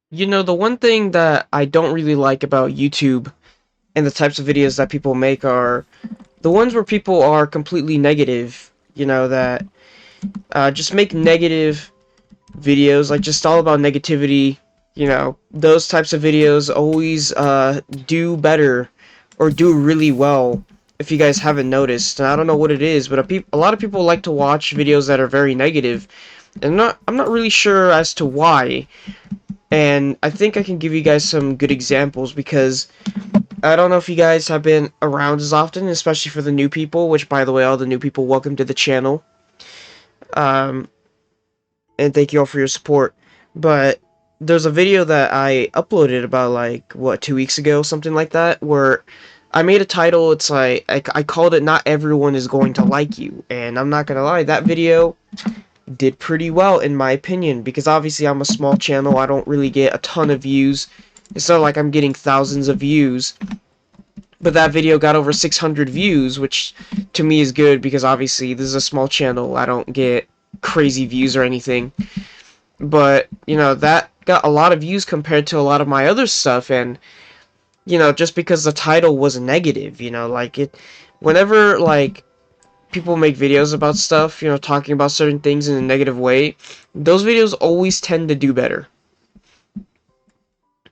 You know, the one thing that I don't really like about YouTube and the types of videos that people make are the ones where people are completely negative, that just make negative videos, like just all about negativity. Those types of videos always do better or do really well if you guys haven't noticed. And I don't know what it is, but a lot of people like to watch videos that are very negative, and I'm not really sure as to why. And I think I can give you guys some good examples because I don't know if you guys have been around as often, especially for the new people, which, by the way, all the new people, welcome to the channel. Um, and thank you all for your support. But there's a video that I uploaded about, like, what, 2 weeks ago, something like that, where I made a title. It's like, I called it Not Everyone is Going to Like You. And I'm not gonna lie, that video did pretty well in my opinion, because obviously I'm a small channel. I don't really get a ton of views. It's not like I'm getting thousands of views, but that video got over 600 views, which to me is good because obviously this is a small channel. I don't get crazy views or anything, but that got a lot of views compared to a lot of my other stuff. And just because the title was negative, like it whenever like people make videos about stuff, talking about certain things in a negative way, those videos always tend to do better.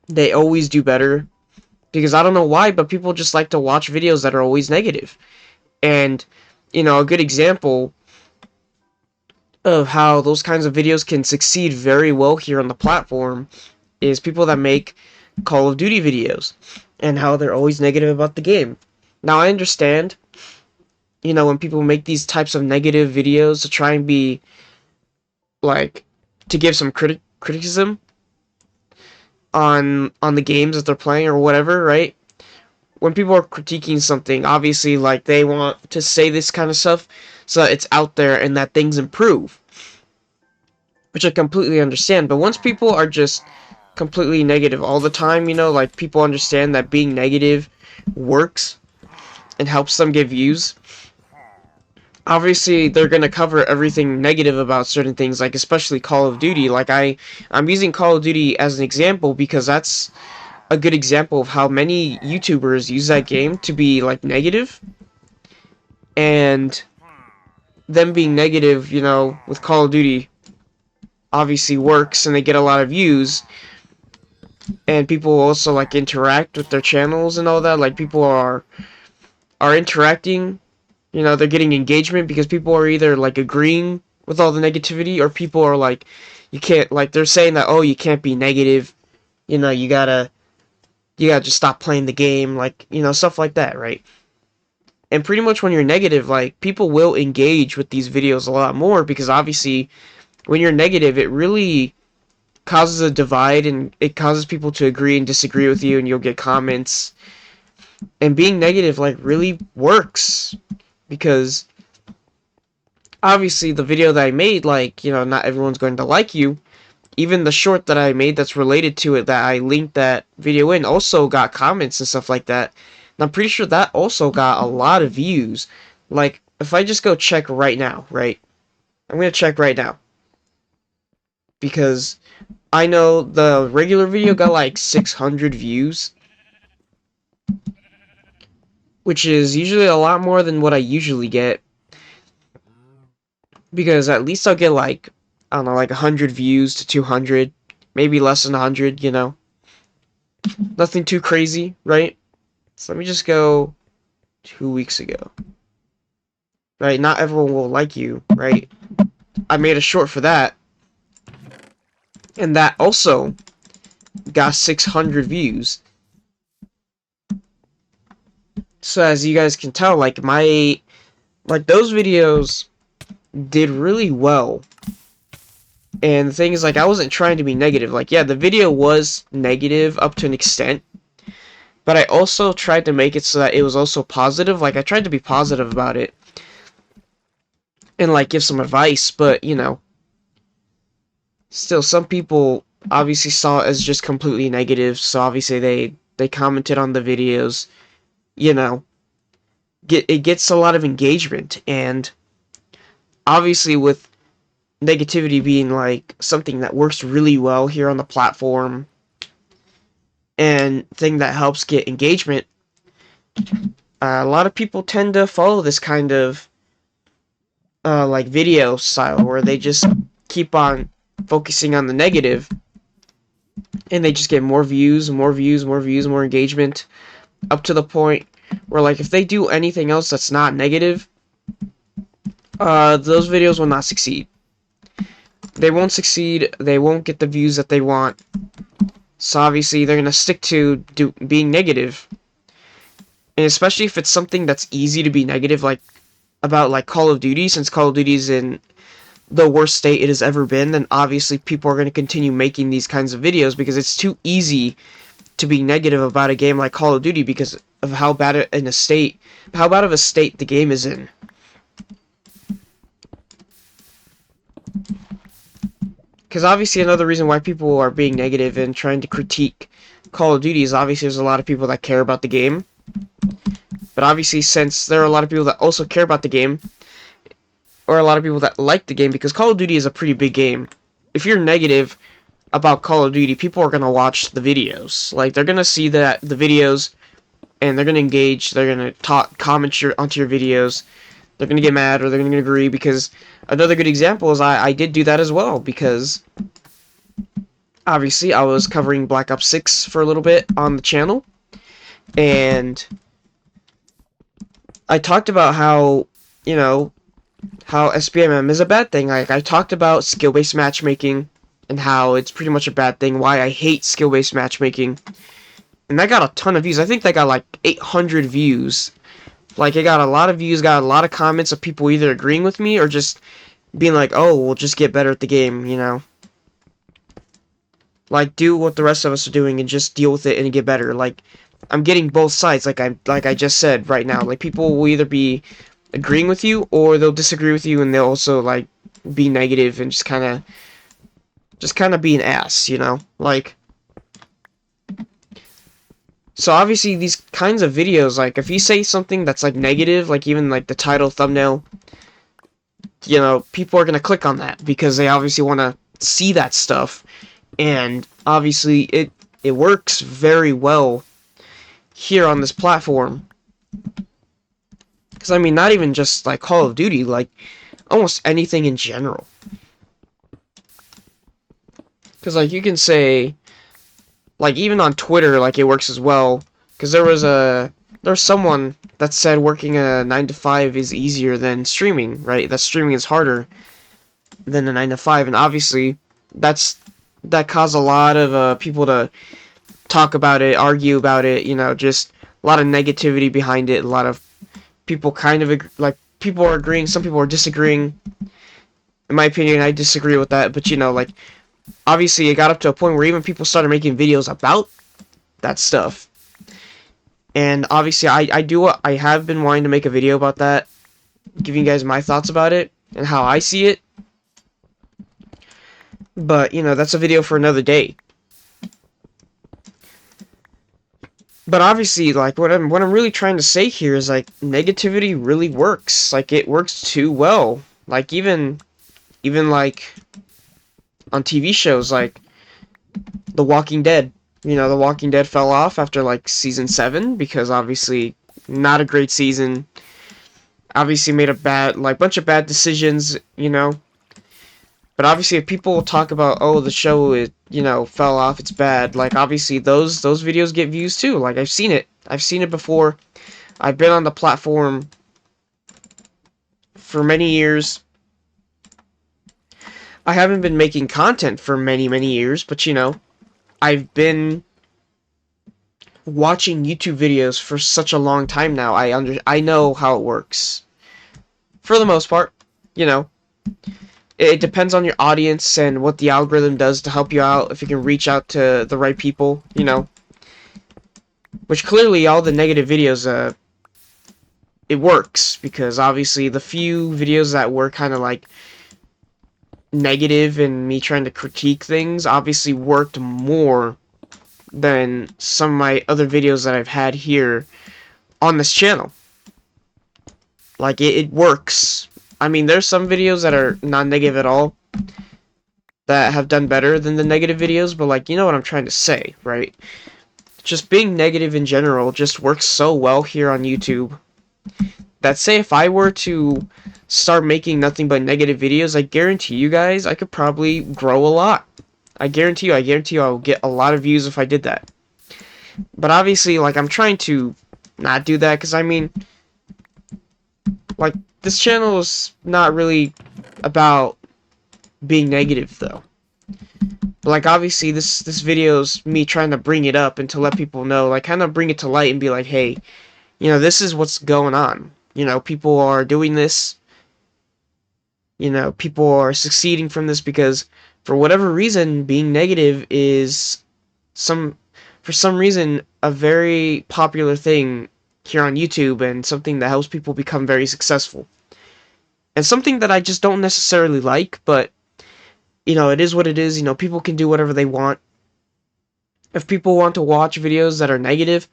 They always do better because I don't know why, but people just like to watch videos that are always negative. And, a good example of how those kinds of videos can succeed very well here on the platform is people that make Call of Duty videos and how they're always negative about the game. Now, I understand, when people make these types of negative videos to try and be like to give some criticism on the games that they're playing or whatever, right? When people are critiquing something, obviously like they want to say this kind of stuff so that it's out there and that things improve, which I completely understand. But once people are just completely negative all the time, like people understand that being negative works and helps them get views, obviously they're going to cover everything negative about certain things, like especially Call of Duty. Like I'm using Call of Duty as an example because that's a good example of how many YouTubers use that game to be like negative, and them being negative, with Call of Duty obviously works and they get a lot of views, and people also like interact with their channels and all that. Like people are interacting, they're getting engagement because people are either like agreeing with all the negativity, or people are like, you can't, like they're saying that, oh, you can't be negative, you gotta just stop playing the game, like, stuff like that, right? And pretty much when you're negative, like people will engage with these videos a lot more because obviously when you're negative, it really causes a divide and it causes people to agree and disagree with you, and you'll get comments. And being negative like really works because obviously the video that I made, like, not everyone's going to like you. Even the short that I made that's related to it, that I linked that video in, also got comments and stuff like that. And I'm pretty sure that also got a lot of views. Like, if I just go check right now, right? I'm gonna check right now. Because I know the regular video got like 600 views, which is usually a lot more than what I usually get. Because at least I'll get like, I don't know, like 100 views to 200. Maybe less than 100, Nothing too crazy, right? So let me just go 2 weeks ago. Right? Not everyone will like you, right? I made a short for that, and that also got 600 views. So as you guys can tell, like those videos did really well. And the thing is, like, I wasn't trying to be negative. Like, yeah, the video was negative up to an extent, but I also tried to make it so that it was also positive. Like, I tried to be positive about it and like give some advice, but still some people obviously saw it as just completely negative, so obviously they commented on the videos. you know it gets a lot of engagement, and obviously with negativity being like something that works really well here on the platform, and thing that helps get engagement, a lot of people tend to follow this kind of like video style where they just keep on focusing on the negative, and they just get more views, more views, more views, more engagement, up to the point where, like, if they do anything else that's not negative, those videos will not succeed. They won't succeed. They won't get the views that they want. So obviously they're gonna stick to being negative, and especially if it's something that's easy to be negative, like about like Call of Duty. Since Call of Duty is in the worst state it has ever been, then obviously people are going to continue making these kinds of videos because it's too easy to be negative about a game like Call of Duty because of how bad of a state the game is in. Because obviously another reason why people are being negative and trying to critique Call of Duty is obviously there's a lot of people that care about the game. But obviously, since there are a lot of people that also care about the game, or a lot of people that like the game, because Call of Duty is a pretty big game, if you're negative about Call of Duty, people are going to watch the videos. Like, they're going to see the videos, and they're going to engage, they're going to comment onto your videos, they're going to get mad, or they're going to agree, because another good example is I did do that as well, because obviously I was covering Black Ops 6 for a little bit on the channel, and I talked about how, you know, how SBMM is a bad thing. Like, I talked about skill-based matchmaking and how it's pretty much a bad thing, why I hate skill-based matchmaking. And that got a ton of views. I think that got like 800 views. Like, it got a lot of views, got a lot of comments of people either agreeing with me or just being like, oh, we'll just get better at the game, you know? Like, do what the rest of us are doing and just deal with it and get better. Like, I'm getting both sides, like I just said right now. Like, people will either be agreeing with you or they'll disagree with you, and they'll also like be negative and just kind of be an ass, you know? Like, so obviously these kinds of videos, like if you say something that's like negative, like even like the title, thumbnail, you know, people are gonna click on that because they obviously want to see that stuff, and obviously it works very well here on this platform. Because, I mean, not even just, like, Call of Duty, like, almost anything in general. Because, like, you can say, like, even on Twitter, like, it works as well. Because there's someone that said working a 9 to 5 is easier than streaming, right? That streaming is harder than a 9 to 5, and obviously, that caused a lot of people to talk about it, argue about it, you know, just a lot of negativity behind it, a lot of people kind of, like, people are agreeing, some people are disagreeing. In my opinion, I disagree with that, but, you know, like, obviously it got up to a point where even people started making videos about that stuff. And obviously I have been wanting to make a video about that, giving you guys my thoughts about it and how I see it. But, you know, that's a video for another day. But obviously, like, what I'm really trying to say here is, like, negativity really works. Like, it works too well. Like, even like, on TV shows, like, The Walking Dead. You know, The Walking Dead fell off after, like, season 7, because obviously, not a great season. Obviously made a bunch of bad decisions, you know. But obviously, if people talk about, oh, the show, you know, fell off, it's bad, like, obviously, those videos get views, too. Like, I've seen it. I've seen it before. I've been on the platform for many years. I haven't been making content for many, many years, but, you know, I've been watching YouTube videos for such a long time now. I know how it works. For the most part, you know. It depends on your audience and what the algorithm does to help you out, if you can reach out to the right people, you know. Which clearly all the negative videos, it works, because obviously the few videos that were kind of like negative and me trying to critique things obviously worked more than some of my other videos that I've had here on this channel. Like, it works. I mean, there's some videos that are not negative at all that have done better than the negative videos, but, like, you know what I'm trying to say, right? just being negative in general just works so well here on YouTube that, say, if I were to start making nothing but negative videos, I guarantee you guys I could probably grow a lot. I guarantee you I will get a lot of views if I did that. But obviously, like, I'm trying to not do that, because I mean, like, this channel is not really about being negative, though. But, like, obviously, this video's me trying to bring it up and to let people know, like, kind of bring it to light and be like, hey, you know, this is what's going on. You know, people are doing this. You know, people are succeeding from this because, for whatever reason, being negative is for some reason, a very popular thing here on YouTube, and something that helps people become very successful. And something that I just don't necessarily like, but, you know, it is what it is. You know, people can do whatever they want. If people want to watch videos that are negative,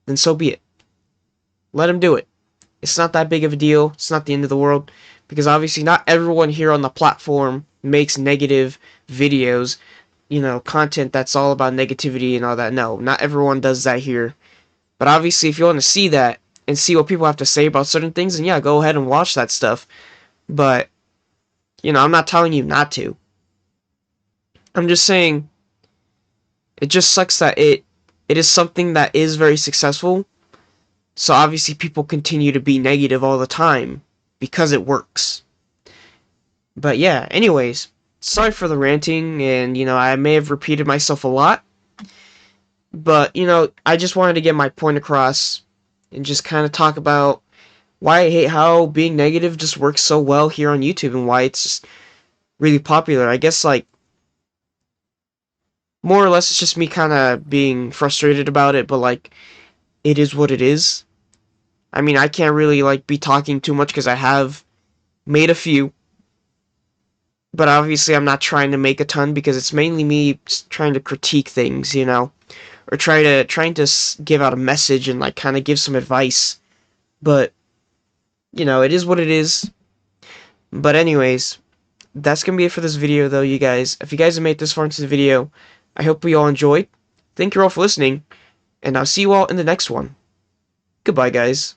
then so be it. Let them do it. It's not that big of a deal. It's not the end of the world. Because obviously not everyone here on the platform makes negative videos, you know, content that's all about negativity and all that. No, not everyone does that here. But obviously, if you want to see that and see what people have to say about certain things, then yeah, go ahead and watch that stuff. But, you know, I'm not telling you not to. I'm just saying, it just sucks that it is something that is very successful. So obviously people continue to be negative all the time because it works. But yeah, anyways, sorry for the ranting, and, you know, I may have repeated myself a lot. But, you know, I just wanted to get my point across and just kind of talk about why I hate how being negative just works so well here on YouTube, and why it's just really popular. I guess, like, more or less it's just me kind of being frustrated about it, but, like, it is what it is. I mean, I can't really, like, be talking too much because I have made a few. But obviously I'm not trying to make a ton, because it's mainly me trying to critique things, you know, or trying to give out a message and, like, kind of give some advice. But, you know, it is what it is. But anyways, that's gonna be it for this video, though, you guys. If you guys have made this far into the video, I hope you all enjoyed. Thank you all for listening, and I'll see you all in the next one. Goodbye, guys.